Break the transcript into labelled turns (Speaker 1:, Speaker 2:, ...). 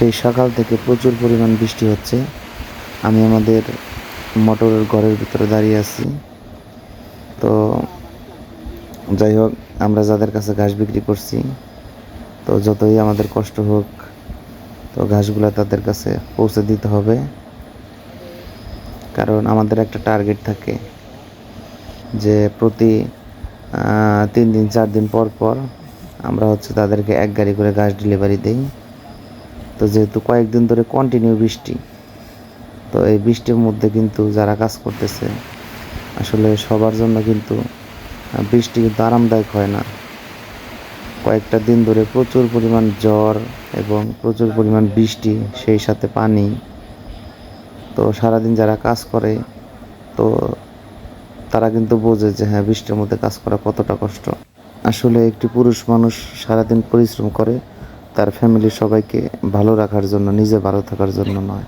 Speaker 1: সেই সকাল থেকে প্রচুর পরিমাণ বৃষ্টি হচ্ছে। আমি আমাদের মোটরের ঘরের ভিতরে দাঁড়িয়ে আছি। তো যাই হোক, আমরা যাদের কাছে ঘাস বিক্রি করছি, তো যতই আমাদের কষ্ট হোক, তো ঘাসগুলো তাদের কাছে পৌঁছে দিতে হবে। কারণ আমাদের একটা টার্গেট থাকে যে প্রতি 3 দিন 4 দিন পর পর আমরা তাদেরকে এক গাড়ি করে ঘাস ডেলিভারি দিই। তো যেহেতু কয়েকদিন ধরে কন্টিনিউ বৃষ্টি, তো এই বৃষ্টির মধ্যে কিন্তু যারা কাজ করতেছে, আসলে সবার জন্য কিন্তু বৃষ্টি কিন্তু আরামদায়ক হয় না। কয়েকটা দিন ধরে প্রচুর পরিমাণ ঝড় এবং প্রচুর পরিমাণ বৃষ্টি, সেই সাথে পানি। তো সারাদিন যারা কাজ করে, তো তারা কিন্তু বোঝে যে হ্যাঁ, বৃষ্টির মধ্যে কাজ করা কতটা কষ্ট। আসলে একটি পুরুষ মানুষ সারাদিন পরিশ্রম করে তার ফ্যামিলির সবাইকে ভালো রাখার জন্য, নিজে ভালো থাকার জন্য নয়।